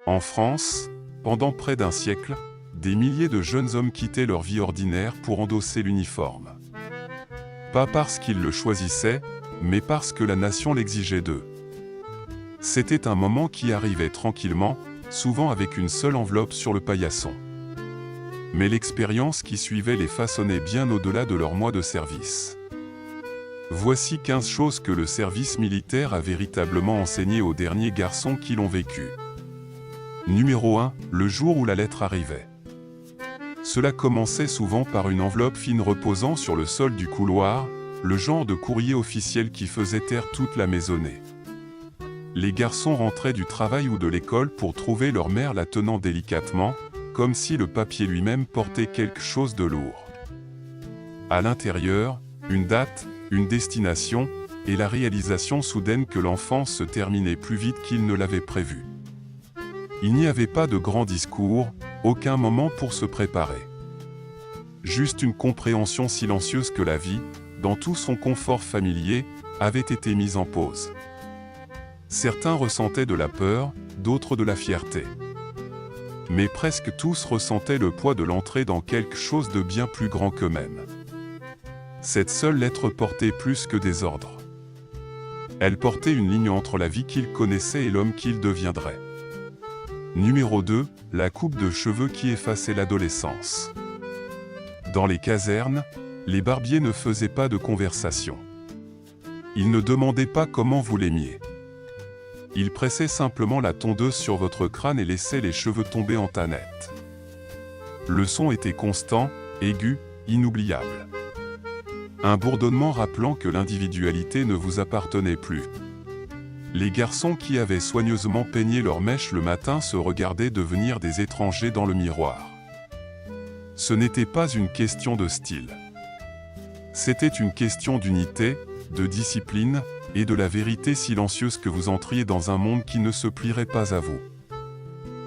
En France, pendant près d'un siècle, des milliers de jeunes hommes quittaient leur vie ordinaire pour endosser l'uniforme. Pas parce qu'ils le choisissaient, mais parce que la nation l'exigeait d'eux. C'était un moment qui arrivait tranquillement, souvent avec une seule enveloppe sur le paillasson. Mais l'expérience qui suivait les façonnait bien au-delà de leurs mois de service. Voici 15 choses que le service militaire a véritablement enseignées aux derniers garçons qui l'ont vécu. Numéro 1. Le jour où la lettre arrivait. Cela commençait souvent par une enveloppe fine reposant sur le sol du couloir, le genre de courrier officiel qui faisait taire toute la maisonnée. Les garçons rentraient du travail ou de l'école pour trouver leur mère la tenant délicatement, comme si le papier lui-même portait quelque chose de lourd. À l'intérieur, une date, une destination, et la réalisation soudaine que l'enfance se terminait plus vite qu'il ne l'avait prévu. Il n'y avait pas de grand discours, aucun moment pour se préparer. Juste une compréhension silencieuse que la vie, dans tout son confort familier, avait été mise en pause. Certains ressentaient de la peur, d'autres de la fierté. Mais presque tous ressentaient le poids de l'entrée dans quelque chose de bien plus grand qu'eux-mêmes. Cette seule lettre portait plus que des ordres. Elle portait une ligne entre la vie qu'ils connaissaient et l'homme qu'ils deviendraient. Numéro 2, la coupe de cheveux qui effaçait l'adolescence. Dans les casernes, les barbiers ne faisaient pas de conversation. Ils ne demandaient pas comment vous l'aimiez. Ils pressaient simplement la tondeuse sur votre crâne et laissaient les cheveux tomber en tannettes. Le son était constant, aigu, inoubliable. Un bourdonnement rappelant que l'individualité ne vous appartenait plus. Les garçons qui avaient soigneusement peigné leurs mèches le matin se regardaient devenir des étrangers dans le miroir. Ce n'était pas une question de style. C'était une question d'unité, de discipline, et de la vérité silencieuse que vous entriez dans un monde qui ne se plierait pas à vous.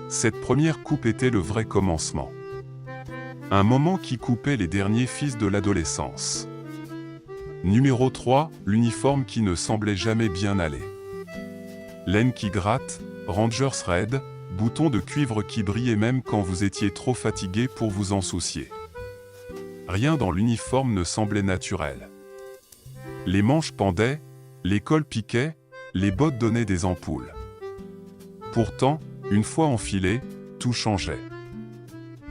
Cette première coupe était le vrai commencement. Un moment qui coupait les derniers fils de l'adolescence. Numéro 3, l'uniforme qui ne semblait jamais bien aller. Laine qui gratte, Rangers raides, boutons de cuivre qui brillaient même quand vous étiez trop fatigué pour vous en soucier. Rien dans l'uniforme ne semblait naturel. Les manches pendaient, les cols piquaient, les bottes donnaient des ampoules. Pourtant, une fois enfilé, tout changeait.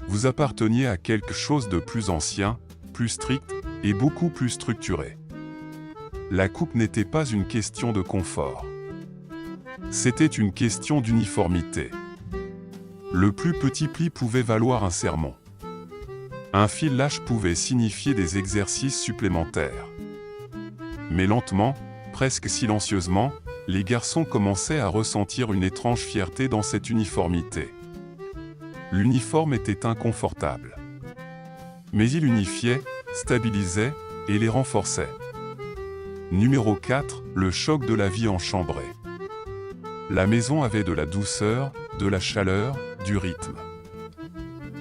Vous apparteniez à quelque chose de plus ancien, plus strict et beaucoup plus structuré. La coupe n'était pas une question de confort. C'était une question d'uniformité. Le plus petit pli pouvait valoir un sermon. Un fil lâche pouvait signifier des exercices supplémentaires. Mais lentement, presque silencieusement, les garçons commençaient à ressentir une étrange fierté dans cette uniformité. L'uniforme était inconfortable. Mais il unifiait, stabilisait et les renforçait. Numéro 4, le choc de la vie enchambrée. La maison avait de la douceur, de la chaleur, du rythme.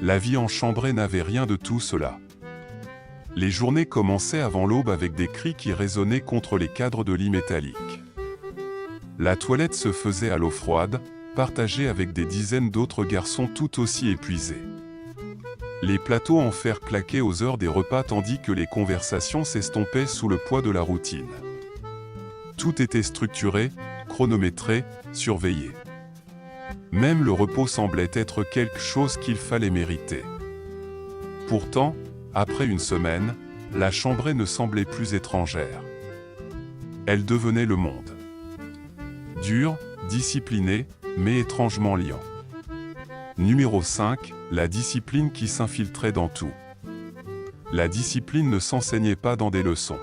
La vie enchambrée n'avait rien de tout cela. Les journées commençaient avant l'aube avec des cris qui résonnaient contre les cadres de lit métallique. La toilette se faisait à l'eau froide, partagée avec des dizaines d'autres garçons tout aussi épuisés. Les plateaux en fer claquaient aux heures des repas tandis que les conversations s'estompaient sous le poids de la routine. Tout était structuré, chronométré, surveillé. Même le repos semblait être quelque chose qu'il fallait mériter. Pourtant, après une semaine, la chambrée ne semblait plus étrangère. Elle devenait le monde. Dur, discipliné, mais étrangement liant. Numéro 5, la discipline qui s'infiltrait dans tout. La discipline ne s'enseignait pas dans des leçons.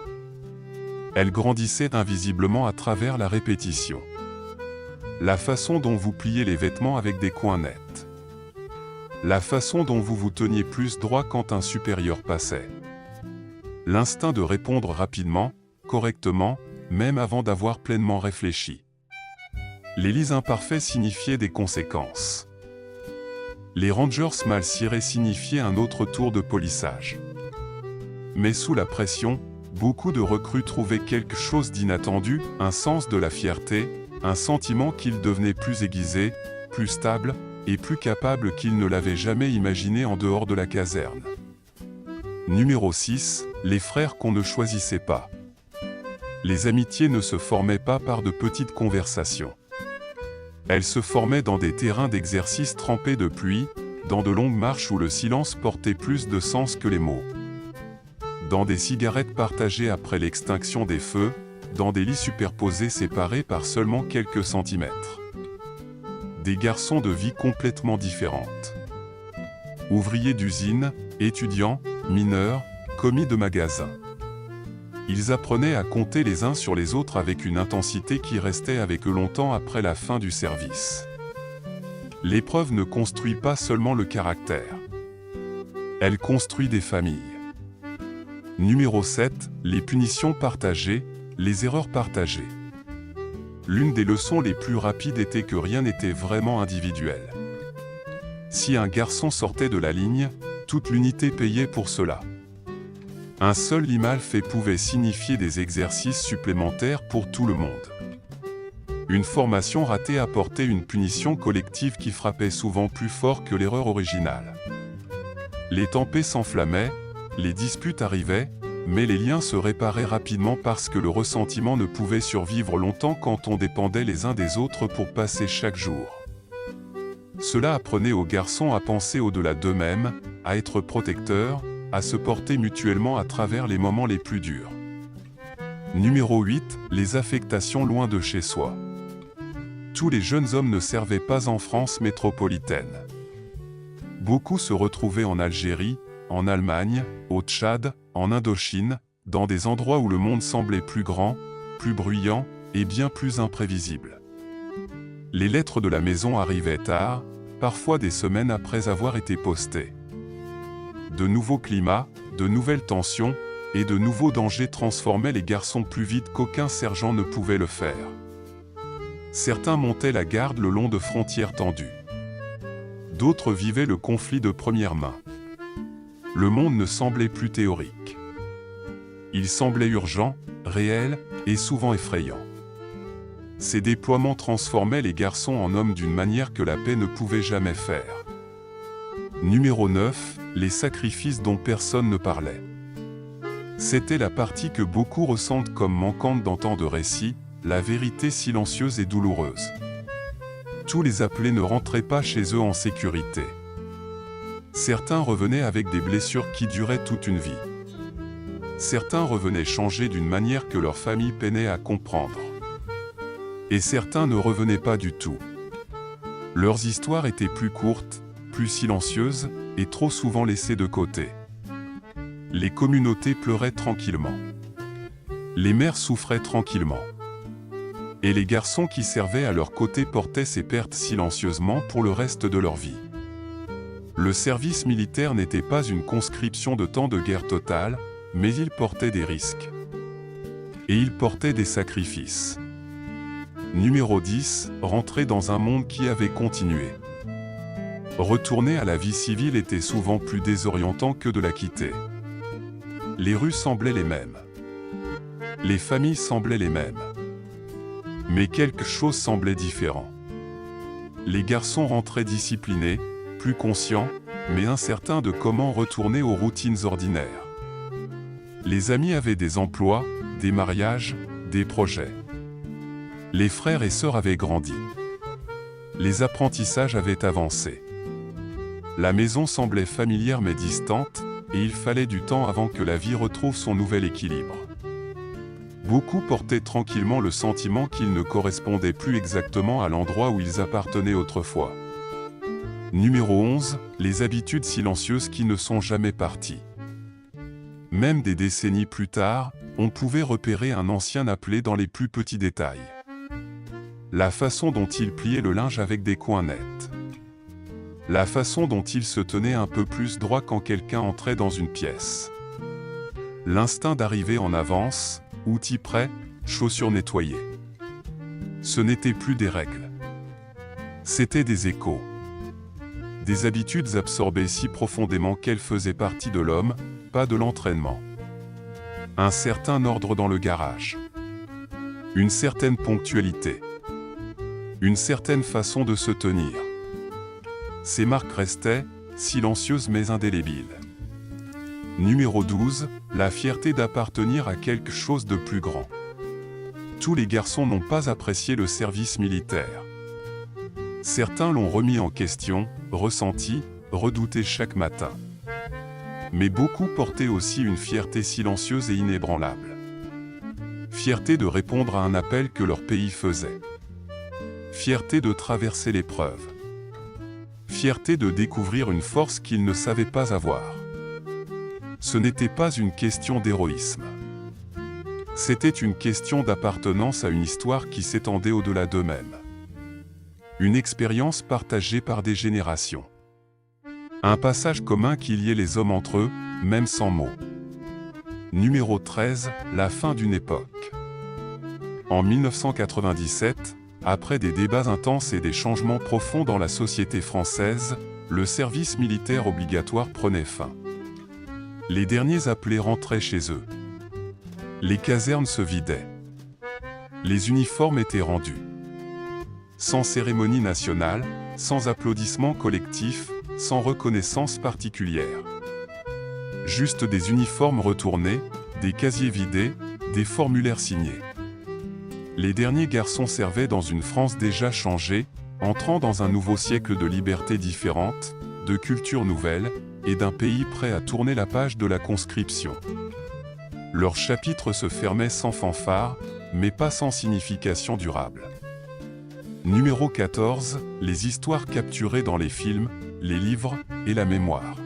Elle grandissait invisiblement à travers la répétition. La façon dont vous pliez les vêtements avec des coins nets. La façon dont vous vous teniez plus droit quand un supérieur passait. L'instinct de répondre rapidement, correctement, même avant d'avoir pleinement réfléchi. Les lits imparfaits signifiaient des conséquences. Les Rangers mal cirés signifiaient un autre tour de polissage. Mais sous la pression, beaucoup de recrues trouvaient quelque chose d'inattendu, un sens de la fierté, un sentiment qu'ils devenaient plus aiguisés, plus stables, et plus capable qu'il ne l'avait jamais imaginé en dehors de la caserne. Numéro 6, les frères qu'on ne choisissait pas. Les amitiés ne se formaient pas par de petites conversations. Elles se formaient dans des terrains d'exercice trempés de pluie, dans de longues marches où le silence portait plus de sens que les mots. Dans des cigarettes partagées après l'extinction des feux, dans des lits superposés séparés par seulement quelques centimètres. Des garçons de vie complètement différentes. Ouvriers d'usine, étudiants, mineurs, commis de magasin. Ils apprenaient à compter les uns sur les autres avec une intensité qui restait avec eux longtemps après la fin du service. L'épreuve ne construit pas seulement le caractère. Elle construit des familles. Numéro 7, les punitions partagées, les erreurs partagées. L'une des leçons les plus rapides était que rien n'était vraiment individuel. Si un garçon sortait de la ligne, toute l'unité payait pour cela. Un seul lit mal fait pouvait signifier des exercices supplémentaires pour tout le monde. Une formation ratée apportait une punition collective qui frappait souvent plus fort que l'erreur originale. Les tempêtes s'enflammaient, les disputes arrivaient, mais les liens se réparaient rapidement parce que le ressentiment ne pouvait survivre longtemps quand on dépendait les uns des autres pour passer chaque jour. Cela apprenait aux garçons à penser au-delà d'eux-mêmes, à être protecteurs, à se porter mutuellement à travers les moments les plus durs. Numéro 8, les affectations loin de chez soi. Tous les jeunes hommes ne servaient pas en France métropolitaine. Beaucoup se retrouvaient en Algérie, en Allemagne, au Tchad, en Indochine, dans des endroits où le monde semblait plus grand, plus bruyant et bien plus imprévisible. Les lettres de la maison arrivaient tard, parfois des semaines après avoir été postées. De nouveaux climats, de nouvelles tensions et de nouveaux dangers transformaient les garçons plus vite qu'aucun sergent ne pouvait le faire. Certains montaient la garde le long de frontières tendues. D'autres vivaient le conflit de première main. Le monde ne semblait plus théorique. Il semblait urgent, réel et souvent effrayant. Ces déploiements transformaient les garçons en hommes d'une manière que la paix ne pouvait jamais faire. Numéro 9, les sacrifices dont personne ne parlait. C'était la partie que beaucoup ressentent comme manquante dans tant de récits, la vérité silencieuse et douloureuse. Tous les appelés ne rentraient pas chez eux en sécurité. Certains revenaient avec des blessures qui duraient toute une vie. Certains revenaient changés d'une manière que leur famille peinait à comprendre. Et certains ne revenaient pas du tout. Leurs histoires étaient plus courtes, plus silencieuses, et trop souvent laissées de côté. Les communautés pleuraient tranquillement. Les mères souffraient tranquillement. Et les garçons qui servaient à leur côté portaient ces pertes silencieusement pour le reste de leur vie. Le service militaire n'était pas une conscription de temps de guerre totale, mais il portait des risques. Et il portait des sacrifices. Numéro 10, rentrer dans un monde qui avait continué. Retourner à la vie civile était souvent plus désorientant que de la quitter. Les rues semblaient les mêmes. Les familles semblaient les mêmes. Mais quelque chose semblait différent. Les garçons rentraient disciplinés, plus conscients, mais incertains de comment retourner aux routines ordinaires. Les amis avaient des emplois, des mariages, des projets. Les frères et sœurs avaient grandi. Les apprentissages avaient avancé. La maison semblait familière mais distante, et il fallait du temps avant que la vie retrouve son nouvel équilibre. Beaucoup portaient tranquillement le sentiment qu'ils ne correspondaient plus exactement à l'endroit où ils appartenaient autrefois. Numéro 11, les habitudes silencieuses qui ne sont jamais parties. Même des décennies plus tard, on pouvait repérer un ancien appelé dans les plus petits détails. La façon dont il pliait le linge avec des coins nets. La façon dont il se tenait un peu plus droit quand quelqu'un entrait dans une pièce. L'instinct d'arriver en avance, outils prêts, chaussures nettoyées. Ce n'était plus des règles. C'étaient des échos. Des habitudes absorbées si profondément qu'elles faisaient partie de l'homme, pas de l'entraînement. Un certain ordre dans le garage. Une certaine ponctualité. Une certaine façon de se tenir. ces marques restaient, silencieuses mais indélébiles. Numéro 12, la fierté d'appartenir à quelque chose de plus grand. Tous les garçons n'ont pas apprécié le service militaire. Certains l'ont remis en question, ressenti, redouté chaque matin. Mais beaucoup portaient aussi une fierté silencieuse et inébranlable. Fierté de répondre à un appel que leur pays faisait. Fierté de traverser l'épreuve. Fierté de découvrir une force qu'ils ne savaient pas avoir. Ce n'était pas une question d'héroïsme. C'était une question d'appartenance à une histoire qui s'étendait au-delà d'eux-mêmes. Une expérience partagée par des générations. Un passage commun qui liait les hommes entre eux, même sans mots. Numéro 13, la fin d'une époque. En 1997, après des débats intenses et des changements profonds dans la société française, le service militaire obligatoire prenait fin. Les derniers appelés rentraient chez eux. Les casernes se vidaient. Les uniformes étaient rendus. Sans cérémonie nationale, sans applaudissements collectifs, sans reconnaissance particulière. Juste des uniformes retournés, des casiers vidés, des formulaires signés. Les derniers garçons servaient dans une France déjà changée, entrant dans un nouveau siècle de libertés différentes, de cultures nouvelles, et d'un pays prêt à tourner la page de la conscription. Leur chapitre se fermait sans fanfare, mais pas sans signification durable. Numéro 14, les histoires capturées dans les films, les livres et la mémoire.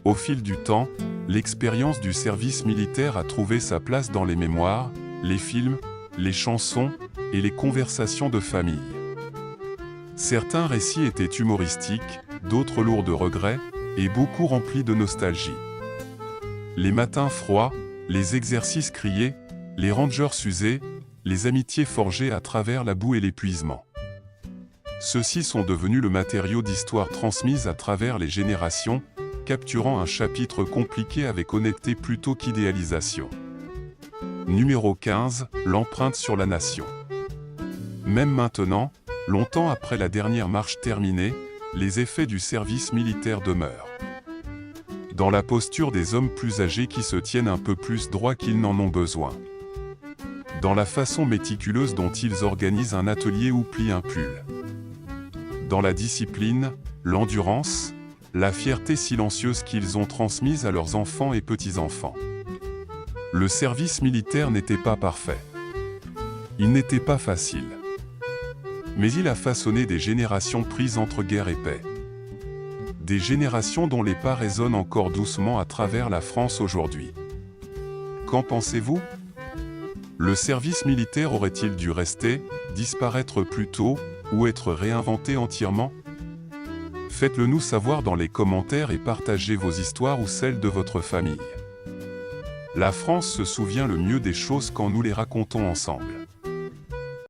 Au fil du temps, l'expérience du service militaire a trouvé sa place dans les mémoires, les films, les chansons et les conversations de famille. Certains récits étaient humoristiques, d'autres lourds de regrets, et beaucoup remplis de nostalgie. Les matins froids, les exercices criés, les rangers usés, les amitiés forgées à travers la boue et l'épuisement. Ceux-ci sont devenus le matériau d'histoire transmise à travers les générations, capturant un chapitre compliqué avec honnêteté plutôt qu'idéalisation. Numéro 15, l'empreinte sur la nation. Même maintenant, longtemps après la dernière marche terminée, les effets du service militaire demeurent. Dans la posture des hommes plus âgés qui se tiennent un peu plus droit qu'ils n'en ont besoin. Dans la façon méticuleuse dont ils organisent un atelier ou plient un pull. Dans la discipline, l'endurance, la fierté silencieuse qu'ils ont transmise à leurs enfants et petits-enfants. Le service militaire n'était pas parfait. Il n'était pas facile. Mais il a façonné des générations prises entre guerre et paix. Des générations dont les pas résonnent encore doucement à travers la France aujourd'hui. Qu'en pensez-vous ? Le service militaire aurait-il dû rester, disparaître plus tôt, ou être réinventé entièrement ? Faites-le nous savoir dans les commentaires et partagez vos histoires ou celles de votre famille. La France se souvient le mieux des choses quand nous les racontons ensemble.